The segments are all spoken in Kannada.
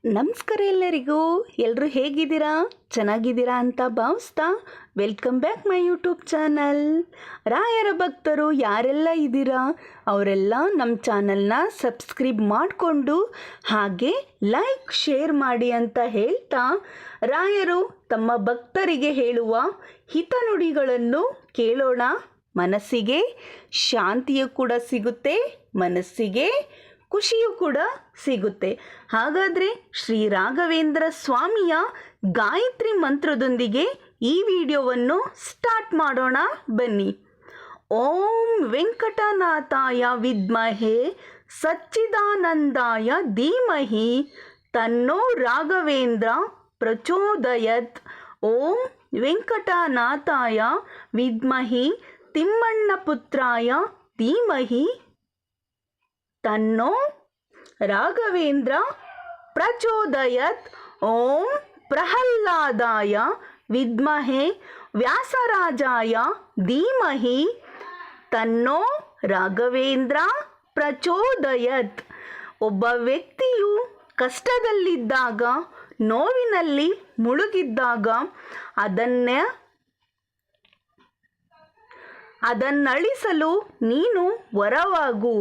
ನಮಸ್ಕಾರ ಎಲ್ಲರಿಗೂ. ಎಲ್ಲರೂ ಹೇಗಿದ್ದೀರಾ? ಚೆನ್ನಾಗಿದ್ದೀರಾ ಅಂತ ಭಾವಿಸ್ತಾ welcome back my YouTube channel. ರಾಯರ ಭಕ್ತರು ಯಾರೆಲ್ಲ ಇದ್ದೀರಾ ಅವರೆಲ್ಲ ನಮ್ಮ ಚಾನಲ್ನ ಸಬ್ಸ್ಕ್ರೈಬ್ ಮಾಡಿಕೊಂಡು ಹಾಗೆ ಲೈಕ್ ಶೇರ್ ಮಾಡಿ ಅಂತ ಹೇಳ್ತಾ, ರಾಯರು ತಮ್ಮ ಭಕ್ತರಿಗೆ ಹೇಳುವ ಹಿತನುಡಿಗಳನ್ನು ಕೇಳೋಣ. ಮನಸ್ಸಿಗೆ ಶಾಂತಿಯೂ ಕೂಡ ಸಿಗುತ್ತೆ, ಮನಸ್ಸಿಗೆ ಖುಷಿಯೂ ಕೂಡ ಸಿಗುತ್ತೆ. ಹಾಗಾದರೆ ಶ್ರೀ ರಾಘವೇಂದ್ರ ಸ್ವಾಮಿಯ ಗಾಯತ್ರಿ ಮಂತ್ರದೊಂದಿಗೆ ಈ ವಿಡಿಯೋವನ್ನು ಸ್ಟಾರ್ಟ್ ಮಾಡೋಣ ಬನ್ನಿ. ಓಂ ವೆಂಕಟನಾಥಾಯ ವಿದ್ಮಹೇ ಸಚ್ಚಿದಾನಂದಾಯ ಧೀಮಹಿ ತನ್ನೋ ರಾಘವೇಂದ್ರ ಪ್ರಚೋದಯತ್. ಓಂ ವೆಂಕಟನಾಥಾಯ ವಿದ್ಮಹಿ ತಿಮ್ಮಣ್ಣಪುತ್ರಾಯ ಧೀಮಹಿ ತನ್ನೋ ರಾಘವೇಂದ್ರ ಪ್ರಚೋದಯತ್. ಓಂ ಪ್ರಹ್ಲಾದಾಯ ವಿದ್ಮಹೇ ವ್ಯಾಸರಾಜಾಯ ಧೀಮಹಿ ತನ್ನೋ ರಾಘವೇಂದ್ರ ಪ್ರಚೋದಯತ್. ಒಬ್ಬ ವ್ಯಕ್ತಿಯು ಕಷ್ಟದಲ್ಲಿದ್ದಾಗ, ನೋವಿನಲ್ಲಿ ಮುಳುಗಿದ್ದಾಗ ಅದನ್ನಳಿಸಲು ನೀನು ವರವಾಗು.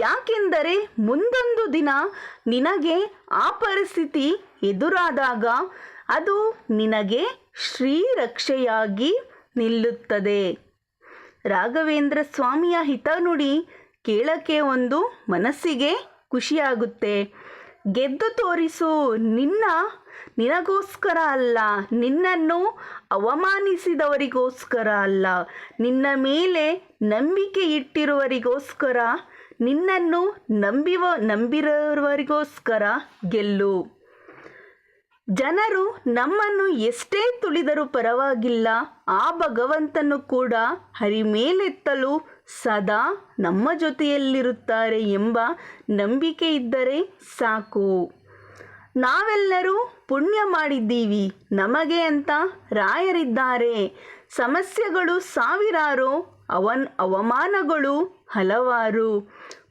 ಯಾಕೆಂದರೆ ಮುಂದೊಂದು ದಿನ ನಿನಗೆ ಆ ಪರಿಸ್ಥಿತಿ ಎದುರಾದಾಗ ಅದು ನಿನಗೆ ಶ್ರೀರಕ್ಷೆಯಾಗಿ ನಿಲ್ಲುತ್ತದೆ. ರಾಘವೇಂದ್ರ ಸ್ವಾಮಿಯ ಹಿತನುಡಿ ಕೇಳಕ್ಕೆ ಒಂದು ಮನಸ್ಸಿಗೆ ಖುಷಿಯಾಗುತ್ತೆ. ಗೆದ್ದು ತೋರಿಸು, ನಿನಗೋಸ್ಕರ ಅಲ್ಲ, ನಿನ್ನನ್ನು ಅವಮಾನಿಸಿದವರಿಗೋಸ್ಕರ ಅಲ್ಲ, ನಿನ್ನ ಮೇಲೆ ನಂಬಿಕೆ ಇಟ್ಟಿರುವವರಿಗೋಸ್ಕರ, ನಿನ್ನನ್ನು ನಂಬಿರುವವರಿಗೋಸ್ಕರ ಗೆಲ್ಲು. ಜನರು ನಮ್ಮನ್ನು ಎಷ್ಟೇ ತುಳಿದರೂ ಪರವಾಗಿಲ್ಲ, ಆ ಭಗವಂತನು ಕೂಡ ಹರಿಮೇಲೆತ್ತಲು ಸದಾ ನಮ್ಮ ಜೊತೆಯಲ್ಲಿರುತ್ತಾರೆ ಎಂಬ ನಂಬಿಕೆ ಇದ್ದರೆ ಸಾಕು. ನಾವೆಲ್ಲರೂ ಪುಣ್ಯ ಮಾಡಿದ್ದೀವಿ, ನಮಗೆ ಅಂತ ರಾಯರಿದ್ದಾರೆ. ಸಮಸ್ಯೆಗಳು ಸಾವಿರಾರು, ಅವಮಾನಗಳು ಹಲವಾರು,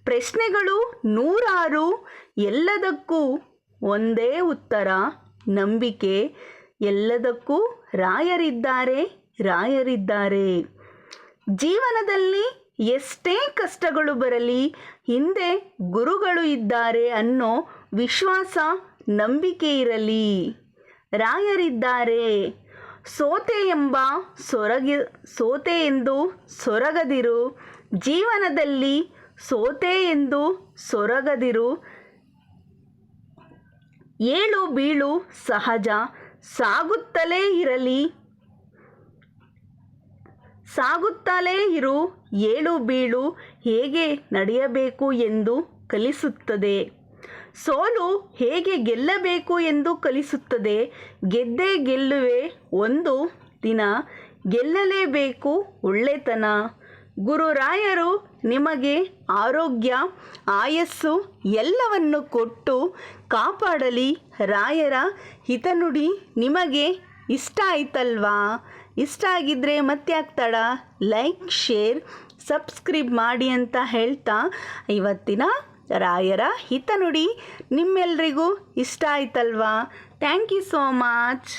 ಪ್ರಶ್ನೆಗಳು ನೂರಾರು, ಎಲ್ಲದಕ್ಕೂ ಒಂದೇ ಉತ್ತರ ನಂಬಿಕೆ. ಎಲ್ಲದಕ್ಕೂ ರಾಯರಿದ್ದಾರೆ. ಜೀವನದಲ್ಲಿ ಎಷ್ಟೇ ಕಷ್ಟಗಳು ಬರಲಿ, ಹಿಂದೆ ಗುರುಗಳು ಇದ್ದಾರೆ ಅನ್ನೋ ವಿಶ್ವಾಸ, ನಂಬಿಕೆ ಇರಲಿ. ರಾಯರಿದ್ದಾರೆ. ಸೋತೆ ಎಂದು ಸೊರಗದಿರು. ಜೀವನದಲ್ಲಿ ಸೋತೆ ಎಂದು ಸೊರಗದಿರು. ಏಳು ಬೀಳು ಸಹಜ, ಸಾಗುತ್ತಲೇ ಇರು. ಏಳು ಬೀಳು ಹೇಗೆ ನಡೆಯಬೇಕು ಎಂದು ಕಲಿಸುತ್ತದೆ. ಸೋಲು ಹೇಗೆ ಗೆಲ್ಲಬೇಕು ಎಂದು ಕಲಿಸುತ್ತದೆ. ಗೆದ್ದೇ ಗೆಲ್ಲುವೆ, ಒಂದು ದಿನ ಗೆಲ್ಲಲೇಬೇಕು ಒಳ್ಳೆತನ. ಗುರುರಾಯರು ನಿಮಗೆ ಆರೋಗ್ಯ, ಆಯಸ್ಸು ಎಲ್ಲವನ್ನು ಕೊಟ್ಟು ಕಾಪಾಡಲಿ. ರಾಯರ ಹಿತನುಡಿ ನಿಮಗೆ ಇಷ್ಟ ಆಯ್ತಲ್ವಾ? ಇಷ್ಟ ಆಗಿದ್ದರೆ ಮತ್ತ್ಯಾಕೆ ತಡ, ಲೈಕ್ ಶೇರ್ ಸಬ್ಸ್ಕ್ರೈಬ್ ಮಾಡಿ ಅಂತ ಹೇಳ್ತಾ, ಇವತ್ತಿನ ರಾಯರ ಹಿತನುಡಿ ನಿಮ್ಮೆಲ್ಲರಿಗೂ ಇಷ್ಟ ಆಯ್ತಲ್ವಾ? Thank you so much.